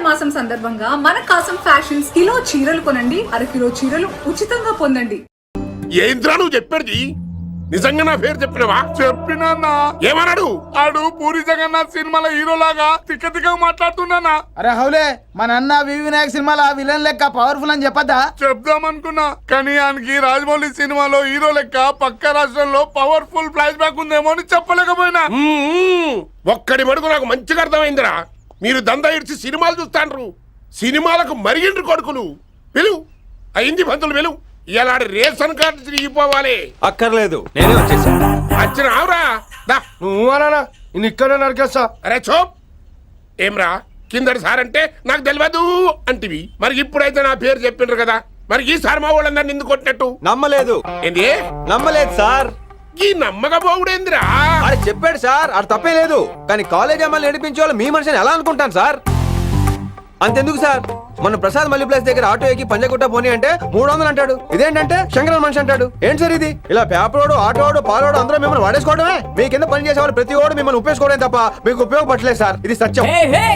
మాసం సందర్భంగా మన కాసం ఫ్యాషన్స్ కిలో చీరలు కొనండి, అరకిలో చీరలు ఉచితంగా పొందండి. ఏంద్రా నువ్వు చెప్పేది? నిజంగా నా పేరు చెప్పినవా? చెప్పినా ఏమన్నాడు? ఆడు పూరి జగన్నాథ్ సినిమాలో హీరోలాగా తిక్క తిక్క మాట్లాడుతున్నానా? అరే హౌలే మన అన్న వినాయక్ సినిమాలో విలన్ లెక్క పవర్ఫుల్ అని చెప్పద్దా? చెప్దామనుకున్నా కానీ ఆయనకి రాజమౌళి సినిమాలో హీరో లెక్క పక్క రాష్ట్రంలో పవర్ఫుల్ ఫ్లాష్ బ్యాక్ ఉందేమో అని చెప్పలేకపోయినా. ఒక్కడి మడుగు నాకు మంచిగా అర్థమైందిరా. మీరు దందా ఇడిచి సినిమాలు చూస్తాండ్రు, సినిమాలకు మరిగిండ్రు కొడుకులు. పిలువు అయింది పంతులు పిలువు. ఇలా రేషన్ కార్డు తిరిగిపోవాలి. అక్కర్లేదు, నేనే వచ్చేసా. వచ్చిన ఆవురా. నువ్వు అనా నేను ఇక్కడే నరికేస్తా. అరే చోప్. ఏమ్రా కిందటి సార్ అంటే నాకు తెలియదు అంటివి, మరి ఇప్పుడైతే నా పేరు చెప్పిండ్రు కదా, మరి ఈ సార్ మా వాళ్ళందరినీ ఎందుకు కొట్టినట్టు? నమ్మలేదు. ఏంది? నమ్మలేదు సార్. ఈ నమ్మకపోవుడేందిరా? ఆడ చెప్పాడు సార్, ఆడ తప్పే లేదు. కానీ కాలేజ్ అమ్మాయిలు నడిపించే వాళ్ళు మీ మనిషిని ఎలా అనుకుంటాను సార్? అంతెందుకు సార్, మన ప్రసాద్ మల్లి ప్లేస్ దగ్గర ఆటో ఎక్కి పంజగుట్ట పోనీ అంటే 300 అంటాడు. ఇదేంటంటే శంకరన్ మనిషి అంటాడు. ఏంటి సార్ ఇది? ఇలా పేపరోడు, ఆటోడు, పాలోడు అందరూ మిమ్మల్ని వాడేసుకోవడమే. మీ కింద పని చేసేవాళ్ళు ప్రతి ఓడు మిమ్మల్ని ఉపయోగించుకోవడం తప్ప మీకు ఉపయోగపడలేదు సార్. ఇది సత్యం.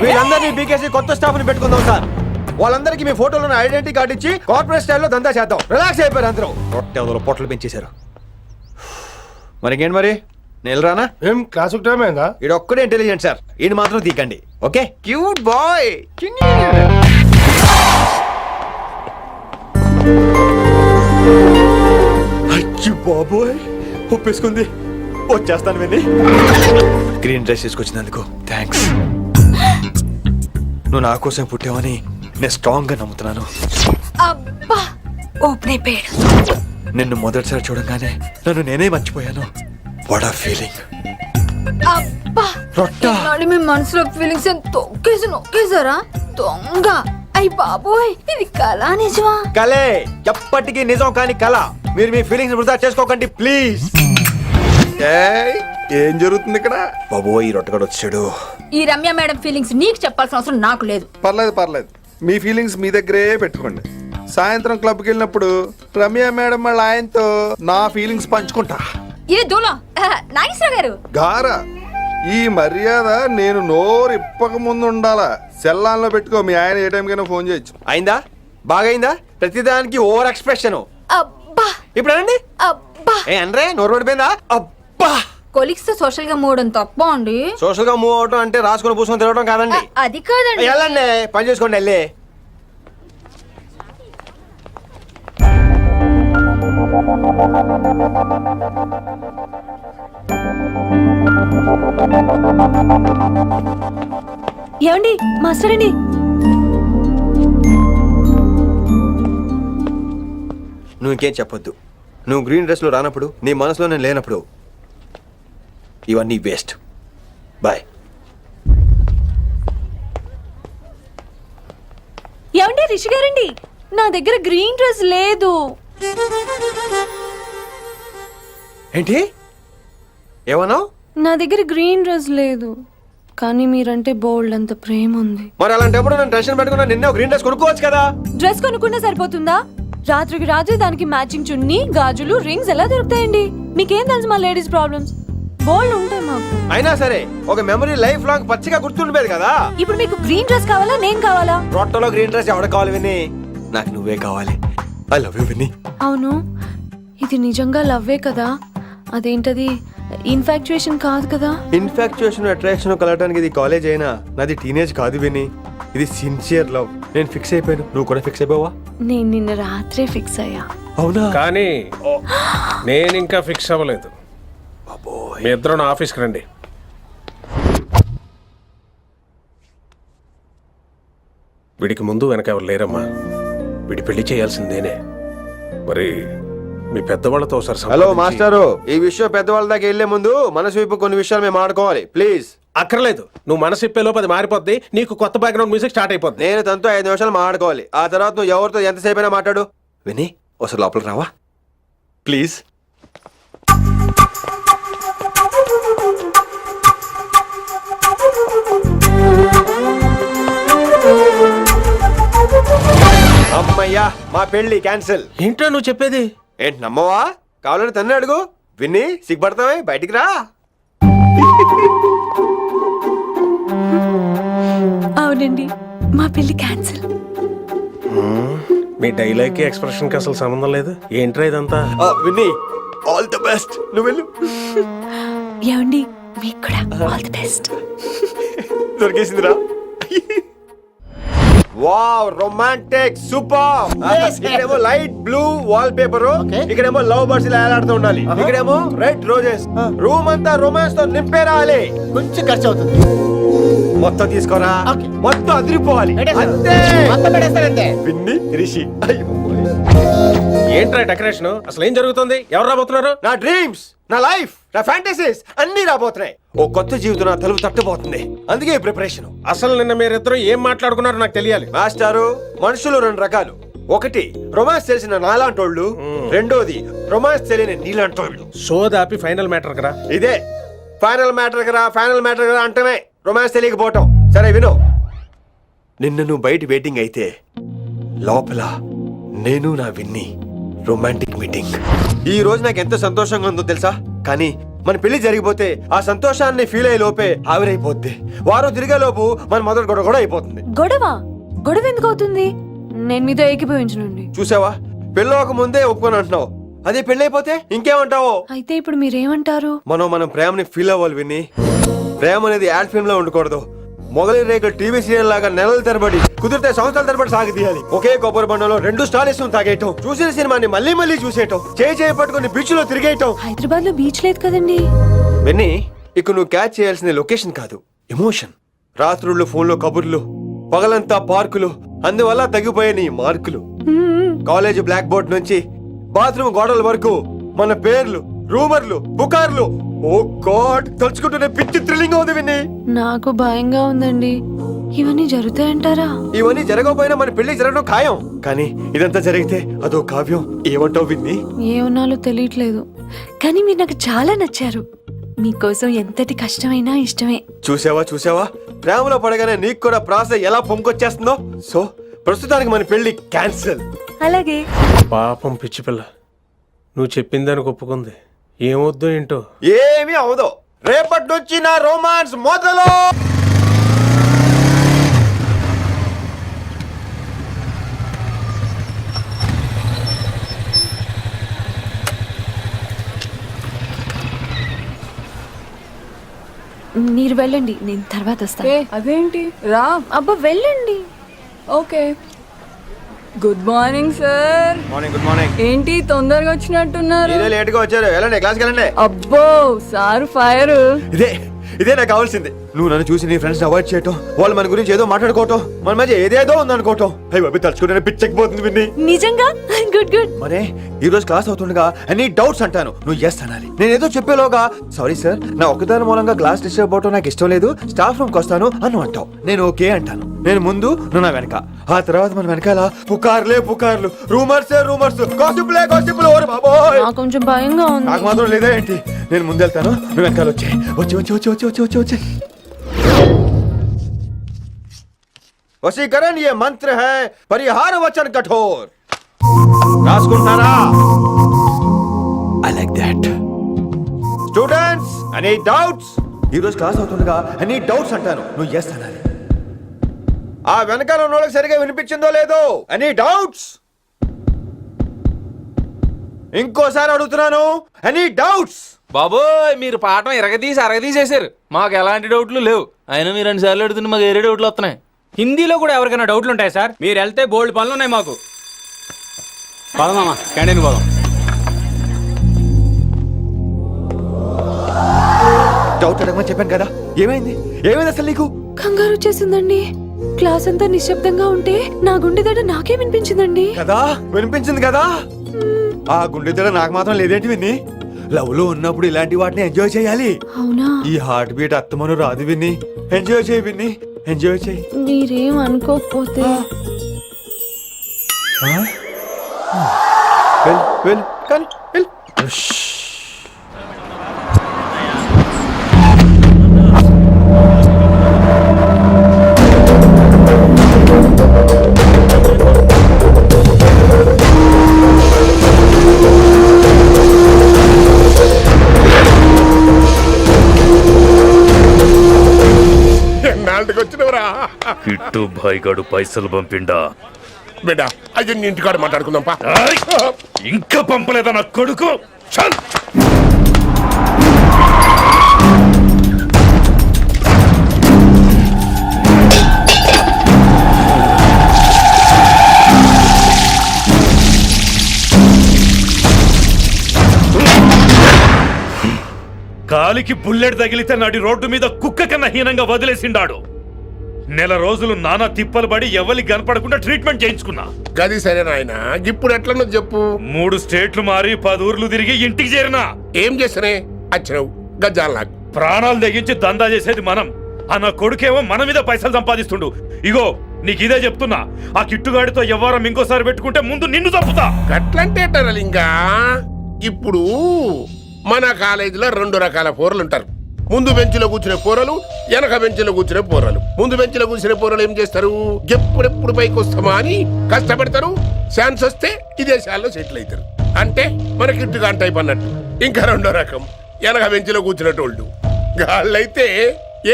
వీళ్ళందరినీ బీకేసి కొత్త స్టాఫ్ ని పెట్టుకుందాం సార్. వాళ్ళందరికీ మీ ఫోటోలను ఐడెంటిటీ కార్డు ఇచ్చి కార్పొరేట్ స్టైల్లో దందా చేద్దాం. రిలాక్స్ అయిపోయారు అందరూ. పొట్టలు పెంచేశారు. మరికేంటి మరి నేను రానా? ఏం క్లాస్ టైం అయిందా? ఈడు ఒక్కడే ఇంటెలిజెంట్ సార్, ఈయన మాత్రం తీకండి. Okay cute boy. అచ్చి బాబోయ్, ఒప్పేసుకుంది. వచ్చేస్తాను విని. గ్రీన్ డ్రెస్ తీసుకొచ్చినందుకు థ్యాంక్స్. నువ్వు నా కోసం పుట్టావని నేను స్ట్రాంగ్ గా నమ్ముతున్నాను. అబ్బా ఓపెన్ అయిపోయాడు. నిన్ను మొదటిసారి చూడంగానే నన్ను నేనే మర్చిపోయాను. వాట్ ఆ ఫీలింగ్. అబ్బా నాడి మీ మనసులో ఫీలింగ్స్ తొక్కేసి నొక్కేసారా దొంగ? అయ్యి బాబోయ్, ఇది కళ నిజమా? కలే, ఎప్పటికీ నిజం కాని కళ. మీరు మీ ఫీలింగ్స్ వృధా చేసుకోకండి ప్లీజ్. ఏం జరుగుతుంది ఇక్కడ? బాబోయ్, ఈ రొట్టగడు వచ్చాడు. ఈ రమ్య మేడం ఫీలింగ్స్ నీకు చెప్పాల్సిన అవసరం నాకు లేదు. పర్లేదు మీ ఫీలింగ్స్ మీ దగ్గరే పెట్టుకోండి. సాయంత్రం క్లబ్కి వెళ్ళినప్పుడు రమ్య మేడం వాళ్ళ ఆయనతో నా ఫీలింగ్స్ పంచుకుంటా. ఇది దూలం నాగేశ్వర గారు గారా, ఈ మర్యాద నేను నోరు ఇప్పక ముందు ఉండాలా. సెల్లాన్లో పెట్టుకో, మీ ఆయన ఏ టైం కైనా ఫోన్ చేయొచ్చు. అయిందా? బాగైందా? ప్రతిదానికి ఓవర్ ఎక్స్ప్రెషన్. అబ్బా ఇప్పుడు అనండి. అబ్బా ఏ అనరే, నోరు పడిపోయిందా? అబ్బా. కొలిక్స్ తో సోషల్ గా మూవడం తప్ప అండి. సోషల్ గా మూవ్ అవటం అంటే రాసుకొని పూసుకొని తిరగడం కాదండి. అది కాదండి. వెళ్ళండి, పని చేసుకోండి. వెళ్ళి ఏమండి మాస్టర్ అండి, నువ్వు ఇంకేం చెప్పొద్దు. నువ్వు గ్రీన్ డ్రెస్ లో రానప్పుడు, నీ మనసులో నేను లేనప్పుడు ఇవన్నీ వేస్ట్. బాయ్. ఏమండి రిషి గారండి, నా దగ్గర గ్రీన్ డ్రెస్ లేదు. ఏంటి ఏమన్నావు? నా దగ్గర గ్రీన్ డ్రెస్ లేదు, కానీ మీరంటే బోల్డ్ అంత ప్రేమ ఉంది. మరి అలాంటప్పుడు నేను టెన్షన్ పెట్టుకున్నా, నిన్నే గ్రీన్ డ్రెస్ కొనుక్కోవచ్చు కదా. డ్రెస్ కొనుక్కున్నా సరిపోతుందా? రాత్రికి రాత్రి దానికి మ్యాచింగ్ చున్నీ, గాజులు, రింగ్స్ ఎలా దొరుకుతాయండి? మీకేం తెలుసు మా లేడీస్ ప్రాబ్లమ్స్? బోల్డ్ ఉంటాయి మాకు. అయినా సరే ఒక మెమరీ లైఫ్ లాంగ్ పచ్చిగా గుర్తుండిపోయేది కదా. ఇప్పుడు మీకు గ్రీన్ డ్రెస్ కావాలా, నేను కావాలా? రొట్టలో గ్రీన్ డ్రెస్ ఎవడ కావాలి విని? నాకు నువ్వే కావాలి. ఐ లవ్ యూ విని. అవును, ఇది నిజంగా లవ్వే కదా? అదేంటది ఇన్ఫాక్చుయేషన్ కాదు కదా? ఇన్ఫాక్చుయేషన్ అట్రాక్షన్ కలగడానికి ఇది కాలేజ్ అయినా నాది టీనేజ్ కాదు విని. ఇది సిన్సియర్ లవ్. నేను ఫిక్స్ అయిపోయాను, నువ్వు కూడా ఫిక్స్ అయిపోవా? నేను నిన్న రాత్రే ఫిక్స్ అయ్యా. అవునా? కానీ నేను ఇంకా ఫిక్స్ అవ్వలేదు. మీ ఇద్దరు నా ఆఫీస్కి రండి. వీడికి ముందు వెనక ఎవరు లేరమ్మా. వీడి పెళ్లి చేయాల్సిందేనే. మరి మీ పెద్దవాళ్ళతో ఒకసారి హలో మాస్టారు, ఈ విషయం పెద్దవాళ్ళ దాకా వెళ్లే ముందు మనసు వైపు కొన్ని విషయాలు మేము ఆడుకోవాలి ప్లీజ్. అక్కర్లేదు, నువ్వు మనసు ఇప్పేలోపు అది మారిపోద్ది. నీకు కొత్త బ్యాక్గ్రౌండ్ మ్యూజిక్ స్టార్ట్ అయిపోద్ది. నేను తనతో 5 నిమిషాలు మాట్లాడుకోవాలి. ఆ తర్వాత నువ్వు ఎవరితో ఎంతసేపు అయినా మాట్లాడు. విని ఒకసారి లోపలికి రావా ప్లీజ్? అమ్మయ్యా, మా పెళ్లి క్యాన్సిల్. ఏంటో నువ్వు చెప్పేది? ఏంటి నమ్మవా? కావాలని తన్నే అడుగు. విన్ని సిగ్గుపడతావే, బయటికి రా. అవునండి, మా పెళ్లి క్యాన్సిల్. మీ డైలాగ్ కి ఎక్స్ప్రెషన్ కి అసలు సంబంధం లేదు. ఏంట్రా ఇదంతా? Vinni all the best. నువ్వు వెళ్ళు. ఏమండి మీకు కూడా ఆల్ ది బెస్ట్. దొరికేసిందిరా. Wow, romantic, super. ఇక్కడేమో లైట్ బ్లూ వాల్ పేపర్, ఇక్కడేమో లవ్ బర్డ్స్ ఇలా ఏలాడుతూ ఉండాలి, ఇక్కడేమో రెడ్ రోజెస్. రూమ్ అంతా రొమాన్స్ తో నింపే రావాలి. కొంచెం ఖర్చు అవుతుంది. మొత్తం తీసుకోరా, మొత్తం అదిరిపోవాలి. అంతే, మొత్తం పడేస్తారంతే. విన్ని రిషి. ఏంట్రా డెకరేషన్? అసలు ఏం జరుగుతుంది? ఎవరు రాబోతున్నారు? నా డ్రీమ్స్, నా లైఫ్, నా ఫ్యాంటసీస్ అన్ని రాబోతున్నాయి. ఓ కొత్త జీవితం నా తలుపు తట్టబోతుంది. అందుకే ప్రిపరేషన్. అసలు నిన్న మీరిద్దరు ఏం మాట్లాడుకున్నారో నాకు తెలియాలి. మాస్టారు, మనుషులు రెండు రకాలు. ఒకటి రొమాన్స్ తెలిసిన నాలాంటోళ్ళు, రెండోది రొమాన్స్ తెలియని నీలాంటోళ్ళు. సోదాపి ఫైనల్ మ్యాటర్ కదా. ఇదే ఫైనల్ మ్యాటర్ కదా. ఫైనల్ మ్యాటర్ కదా అంటమే రొమాన్స్ తెలియకపోవటం. సరే విను, నిన్న నువ్వు బయట వెయిటింగ్ అయితే లోపల నేను నా విన్ని రొమాంటిక్ మీటింగ్. ఈ రోజు నాకు ఎంత సంతోషంగా ఉందో తెలుసా? కానీ మన పెళ్లి జరిగిపోతే ఆ సంతోషాన్ని ఫీల్ అయ్యే లోపే ఆవిరైపోద్ది. వారం తిరిగే లోపు మన మొదటి గొడవ కూడా అయిపోతుంది. గొడవ గొడవ ఎందుకు అవుతుంది? నేను మీతో ఏకీభవించనండి. చూసావా, పెళ్ళవక ముందే ఒప్పుకొని అంటున్నావు. అదే పెళ్ళైపోతే ఇంకేమంటావు? అయితే ఇప్పుడు మీరేమంటారు? మనం ప్రేమని ఫీల్ అవ్వాలి విని. ప్రేమ అనేది యాడ్ ఫిల్మ్ లో ఉండకూడదు. మొగలి రేకులు టీవీ సీరియల్ లాగా నెలల తరబడి, కుదిరితే సంవత్సరాల తరబడి సాగి తీయాలి. ఒకే కొబ్బరి బండలో 2 స్టార్స్ తాగేయటం, చూసిన సినిమాని మళ్ళీ మళ్ళీ చూసేయటం, చేయి పట్టుకుని బీచ్ లో తిరిగేయటం. హైదరాబాద్ లో బీచ్ లేదు కదండి. విన్ని, ఇక నువ్వు క్యాచ్ చేయాల్సిన లొకేషన్ కాదు, ఎమోషన్. రాత్రుళ్ళు ఫోన్లో కబుర్లు, పగలంతా పార్కులు, అందువల్ల తగ్గిపోయే నీ మార్కులు. కాలేజ్ బ్లాక్ బోర్డ్ నుంచి బాత్రూమ్ గోడల వరకు మన పేర్లు, రూమర్లు, పుకార్లు. ఓ గాడ్, తలుచుకుంటూనే పిచ్చి థ్రిల్లింగ్ ఉంది విన్ని. నాకు భయంగా ఉందండి. ఇవన్నీ జరుగుతాయంటారా? ఇవన్నీ జరగకపోయినా మన పెళ్లి జరగడం ఖాయం. కానీ ఇదంతా జరిగితే అదో కావ్యం. ఏమంటావు విన్ని? ఏమన్నాలో తెలియట్లేదు, కానీ మీరు నాకు చాలా నచ్చారు. మీకోసం ఎంతటి కష్టమైనా ఇష్టమే. చూసావా, ప్రేమలో పడగానే నీకు కూడా ప్రాస ఎలా పొంగొచ్చేస్తుందో. సో ప్రస్తుతానికి మన పెళ్లి క్యాన్సిల్. అలాగే. పాపం పిచ్చి పిల్ల, నువ్వు చెప్పిందానికి ఒప్పుకుంది. ఏమొద్దు ఏంటో. ఏమీ అవదు. రేపటి నుంచి నా రొమాన్స్ మొదలు. మీరు వెళ్ళండి, నేను తర్వాత వస్తాను. అదేంటి రా. అబ్బా వెళ్ళండి. Okay. Good morning sir. Morning. Good morning. ఏంటి తొందరగా వచ్చినట్టున్నారు? లేట్ గా వచ్చారు. వెళ్ళండి, క్లాస్కి వెళ్ళండి. అబ్బో సార్ ఫైర్. ఇదే నాకు కావాల్సింది. నువ్వు నన్ను చూసి నీ ఫ్రెండ్స్ అవాయిడ్ చేయటం, వాళ్ళు మన గురించి ఏదో మాట్లాడుకోవటం, మన మధ్య ఏదేదో ఉందనుకోవటం. అయ్యి బాబు, తలుచుకుంటే పిచ్చెక్కిపోతుంది విన్ని. నిజంగా గుడ్. మరే ఈ రోజు క్లాస్ అవుతుండగా ఎనీ డౌట్స్ అంటాను, నువ్వు ఎస్ అనాలి. నేను ఏదో చెప్పేలోగా సారీ సార్, నా ఒక్కదాని మూలంగా క్లాస్ డిస్టర్బ్ అవటం నాకు ఇష్టం లేదు, స్టాఫ్ రూమ్ కి వస్తాను అని అంటావు. నేను ఓకే అంటాను. నేను ముందు, నువ్వు నా వెనక. ఆ తర్వాత మన వెనకాల పుకార్లు, రూమర్స్, గాసిప్లే. ఓరి బాబోయ్, నాకు కొంచెం భయంగా ఉంది. నాకు మాత్రం లేదా ఏంటి? నేను ముందెళ్తాను, నువ్వు వెనకాల వచ్చే. వశీకరణ ये मंत्र है, परिहार वचन कठोर. రాసుకుంటారా? I like that. Students, any doubts? ఈ రోజు క్లాస్ అవుతుండగా any doubts అంటాను, నువ్వు yes అనాలి. ఆ వెనకాల ఉన్న వాళ్ళకి సరిగా వినిపించిందో లేదో? any doubts? ఇంకోసారి అడుగుతున్నాను, any doubts? బాబోయ్, మీరు పాఠం అరగదీసేశారు. మాకు ఎలాంటి డౌట్లు లేవు. అయినా మీరు 2 సార్లు అడుగుతుంటే మాకు వేరే డౌట్లు వస్తున్నాయి. హిందీలో కూడా ఎవరికైనా డౌట్లు ఉంటాయి సార్? మీరు వెళ్తే బోల్డ్ పనులు ఉన్నాయి మాకు. పదమామా క్యాంటీన్ పోదాం. డౌట్ అడగమని చెప్పాను కదా, ఏమైంది అసలు నీకు? కంగారు వచ్చేసిందండి. క్లాస్ అంతా నిశ్శబ్దంగా ఉంటే నా గుండె దడ నాకే వినిపించిందండి. కదా, వినిపించింది కదా. ఆ గుండె దడ నాకు మాత్రం లేదేంటి విన్ని? లవ్ లో ఉన్నప్పుడు ఇలాంటి వాటిని ఎంజాయ్ చేయాలి. అవునా? ఈ హార్ట్ బీట్ అత్తమను రాదు విన్ని. ఎంజాయ్ చేయి విన్ని, ఎంజాయ్ చేయి. మీరేం అనుకోకపోతే వెల్ కానీ వెల్. ఎన్నాళ్ళకి వచ్చినవరా? కిట్టు భాయ్ గడు పైసలు పంపిండా? బిడ్డ అయ్యో నీ ఇంటికాడ మాట్లాడుకుందాం పా. ఆయ్! ఇంకా పంపలేదా నా కొడుకు? చల్! కాలికి బుల్లెట్ తగిలితే నాటి రోడ్డు మీద కుక్క కన్నా హీనంగా వదిలేసిండాడు. నెల రోజులు నానా తిప్పలు పడి ఎవరి కనపడకుండా ట్రీట్మెంట్ చేయించుకున్నా. గది సరే నాయన, ఇప్పుడు ఎట్లనో చెప్పు. 3 స్టేట్లు మారి 10 ఊర్లు తిరిగి ఇంటికి చేరినా. ఏం చేస్తానే వచ్చినావు గజ్జాలు నాకు. ప్రాణాలు తెగించి దందా చేసేది మనం. ఆ నా కొడుకేమో మన మీద పైసలు సంపాదిస్తుండు. ఇగో నీకు ఇదే చెప్తున్నా, ఆ కిట్టుగాడితో ఎవరం ఇంకోసారి పెట్టుకుంటే ముందు నిన్ను చంపుతా. గట్లంటే ఇంకా ఇప్పుడు మన కాలేజీలో 2 రకాల పోరలు ఉంటారు. ముందు బెంచ్లో కూర్చునే పోరలు, వెనక బెంచ్లో కూర్చునే పోరలు. ముందు బెంచ్లో కూర్చునే పోరలు ఏం చేస్తారు? ఎప్పుడెప్పుడు పైకి వస్తామా అని కష్టపడతారు. ఛాన్స్ వస్తే విదేశాల్లో సెటిల్ అవుతారు. అంటే మన కిట్టుగా టైప్ అన్నట్టు. ఇంకా 2వ రకం వెనక బెంచ్లో కూర్చునేటోళ్ళు. వాళ్ళైతే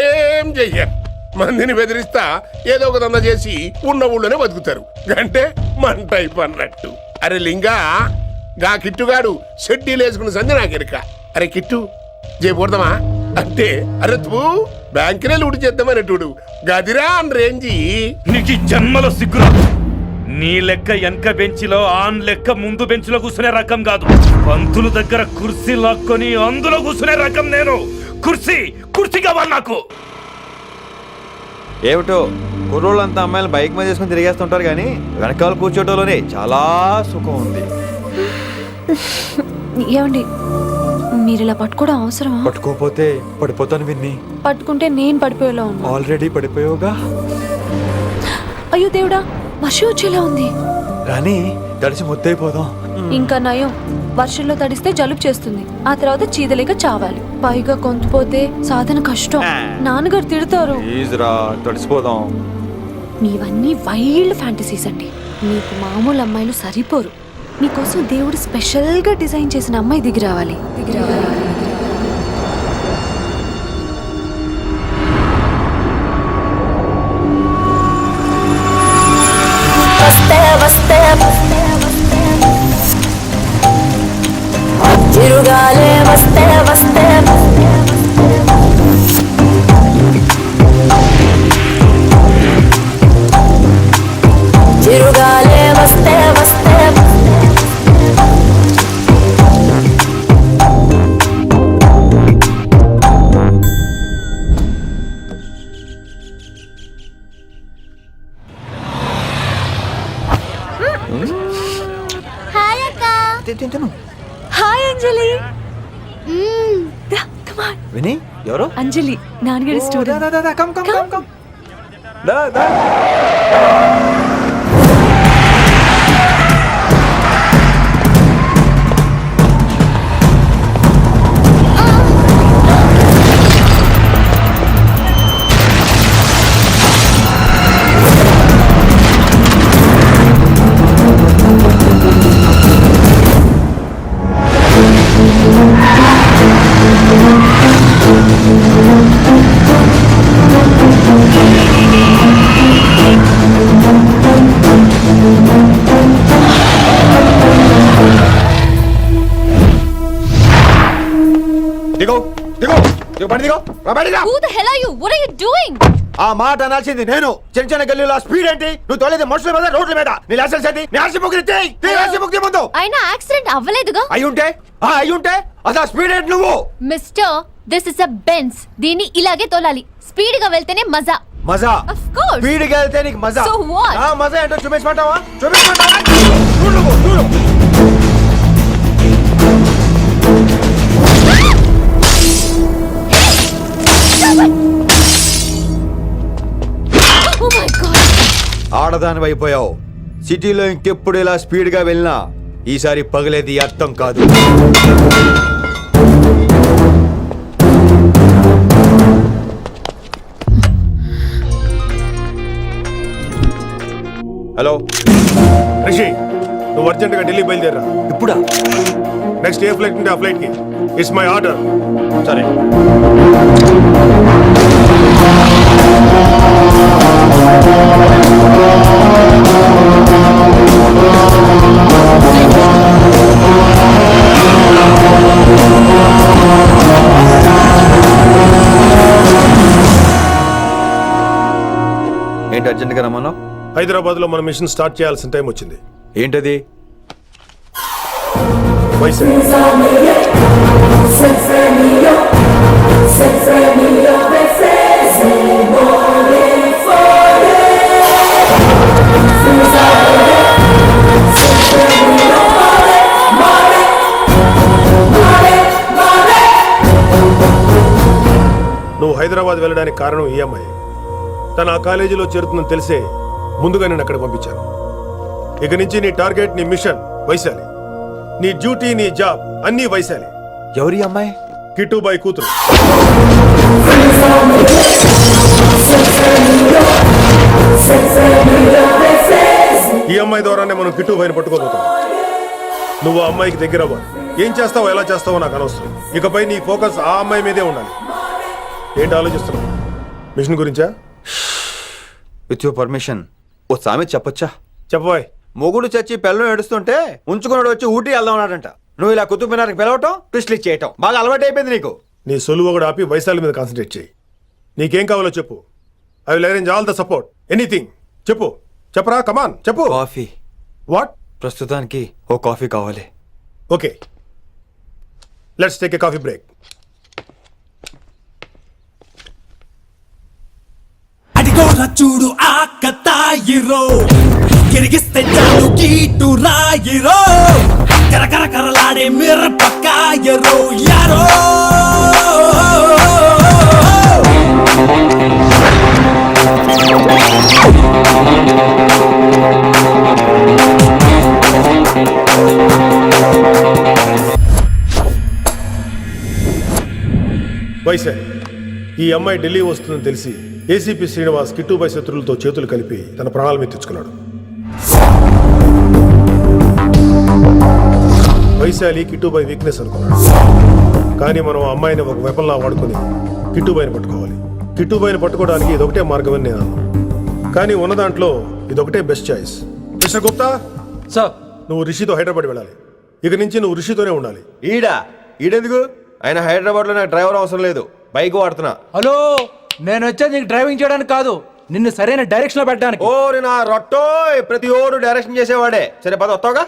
ఏం చెయ్యరు, మందిని బెదిరిస్తా ఏదో ఒక దంద చేసి ఉన్న ఊళ్ళోనే బతుకుతారు. అంటే మన టైప్ అన్నట్టు. అరే లింగా, గా కిట్టుగాడు షెడ్డీలు వేసుకున్న సంధి నాకెరక. అరే కిట్టు చేయకూడదమా అంటే, అరే తూ బ్యాంకునే లూటి చేద్దామనేటోడు గదిరా అని రేంజి. నీకు జన్మలో సిగ్గురాదు. నీ లెక్క వెనక బెంచిలో ఆన్ లెక్క ముందు బెంచ్లో కూర్చునే రకం కాదు. పంతుల దగ్గర కుర్చీ లాక్కొని అందులో కూర్చునే రకం నేను. కుర్చీ కావాలి నాకు. ఏమిటో కుర్రోళ్ళంతా అమ్మాయిలు బైక్ మీద చేసుకుని తిరిగేస్తుంటారు కానీ వెనకాల కూర్చోటంలోనే చాలా సుఖం ఉంది. ఏమండి, మీరు ఇలా పట్టుకోవడం అవసరమా? పట్టుకోపోతే పడిపోతాను విన్ని. పట్టుకుంటే నేను పడిపోయేలా ఉన్నా. ఆల్రెడీ పడిపోయావుగా. అయ్యో దేవుడా, వర్షం వచ్చేలా ఉంది. కానీ తడిసి ముద్దైపోదాం. ఇంకా నయం, వర్షంలో తడిస్తే జలుబు చేస్తుంది, ఆ తర్వాత చీదలేక చావాలి. పైగా కొంతపోతే సాధన కష్టం, నాన్నగారు తిడతారు. ప్లీజ్ రా, తడిసిపోదాం. మీవన్నీ వైల్డ్ ఫ్యాంటసీస్ అండి. మీకు మామూలు అమ్మాయిలు సరిపోరు. మీకోసం దేవుడు స్పెషల్ గా డిజైన్ చేసిన అమ్మాయి దిగి రావాలి. చిరుగాలే వస్తే వస్తే చిరుగాలే వస్తే వస్తే హాయ్ అక్క. హాయ్ అంజలి. విని ఎవరు? అంజలి, నాన్నగారి student. Who the hell are you? What are you doing? ఆ మాట అనాల్సింది నేను. చిన్న చిన్న గల్లీలో స్పీడ్ ఏంటి? నువ్వు తోలేది మనుషుల మీద, రోడ్ల మీద. నీ లైసెన్స్ ఏంటి? నీ ఆర్సీ బుక్ ఇచ్చేయ్. నీ ఆర్సీ బుక్ ముందు. అయినా యాక్సిడెంట్ అవ్వలేదుగా. అయ్యుంటే అసలు స్పీడ్ ఏంటి నువ్వు? Mister, this is a Benz. దీన్ని ఇలాగే తోలాలి. స్పీడ్ గా వెళ్తేనే మజా. మజా? Of course. స్పీడ్ గా వెళ్తే నీకు మజా. So what? ఆ మజా ఏంటో చూపించమంటావా? చూడు. Oh my God. ఆడదాని అయిపోయావు. సిటీలో ఇంకెప్పుడు ఇలా స్పీడ్ గా వెళ్ళినా ఈసారి పగలేది అర్థం కాదు. హలో రిషి, నువ్వు అర్జెంట్గా ఢిల్లీ బయలుదేరా. ఇప్పుడా? నెక్స్ట్ ఏ ఫ్లైట్ ఉంటే ఆ ఫ్లైట్కి. It's my order. సరే. ఏంటి అర్జెంట్గా రమ్మన్నావు? హైదరాబాద్ లో మన మిషన్ స్టార్ట్ చేయాల్సిన టైం వచ్చింది. ఏంటది? వైజాగ్. నువ్వు హైదరాబాద్ వెళ్ళడానికి కారణం ఈ అమ్మాయి. తను ఆ కాలేజీలో చేరుతుందని తెలిసే ముందుగా నేను అక్కడ పంపించాను. ఇక నుంచి నీ టార్గెట్, నీ మిషన్ వైశాలి. నీ డ్యూటీ, నీ జాబ్ అన్నీ వైశాలి. ఎవరి అమ్మాయి? కిట్టుబాయి కూతురు. ఈ అమ్మాయి ద్వారానే మనం కిట్టుబాయిని పట్టుకోబోతాం. నువ్వు ఆ అమ్మాయికి దగ్గర అవ్వాలి. ఏం చేస్తావో ఎలా చేస్తావో నాకు అనవసరం. ఇకపై నీ ఫోకస్ ఆ అమ్మాయి మీదే ఉండాలి. ఏంటి ఆలోచిస్తున్నావు? మిషన్ గురించా? విత్ యువర్ పర్మిషన్ ఓ సామెత చెప్పొచ్చా? చెప్పబాయ్. మొగుడు చచ్చి పిల్లలు ఏడుస్తుంటే ఉంచుకున్నాడు వచ్చి ఊటీ వెళ్దాం అన్నాడంట. నువ్వు ఇలా కుతుబ్ మినార్కి పిలవటం, ట్విస్ట్లు ఇచ్చేయటం బాగా అలవాటు అయిపోయింది నీకు. నీ సొలువు ఒకటి ఆపి వైశాలి మీద కాన్సన్ట్రేట్ చేయి. నీకేం కావాలో చెప్పు. I will arrange all the support. Anything చెప్పు. చెప్పరా, కమాన్ చెప్పు. కాఫీ. వాట్? ప్రస్తుతానికి ఓ కాఫీ కావాలి. Okay, let's take a coffee break. అడిగోరా చూడు ఆ కతాయిరో, గిరిగిస్తే చాలు కీటు రాయిరో, కరకర కరలాడే మిరపకాయరో యారో. వైశాలి, ఈ అమ్మాయి ఢిల్లీ వస్తుందని తెలిసి ఏసీపీ శ్రీనివాస్ కిట్టుబాయి శత్రులతో చేతులు కలిపి తన ప్రాణాల మీద తెచ్చుకున్నాడు. వైశాలి కిట్టుబాయి వీక్నెస్ అనుకున్నాడు. కానీ మనం ఆ అమ్మాయిని ఒక వెపన్లా వాడుకొని కిట్టుబాయిని పట్టుకోవాలి. కిట్టుబాయిని పట్టుకోవడానికి ఇదొకటే మార్గం అని నేను అన్నాను. కానీ ఉన్న దాంట్లో ఇదొకటే best choice. Mister Gupta sir, నువ్వు రిషితో హైదరాబాద్ వెళ్ళాలి. ఇక నుంచి నువ్వు రిషితోనే ఉండాలి. ఈడెందుకు? ఆయన హైదరాబాద్ లో నాకు డ్రైవర్ అవసరం లేదు, బైక్ వాడుతున్నా. హలో, నేను వచ్చేది నీకు డ్రైవింగ్ చేయడానికి కాదు, నిన్ను సరైన డైరెక్షన్ లో పెట్టడానికి. ఓ నా రొట్టో, ప్రతి ఓడు డైరెక్షన్ చేసేవాడే. సరే పద, వస్తావుగా.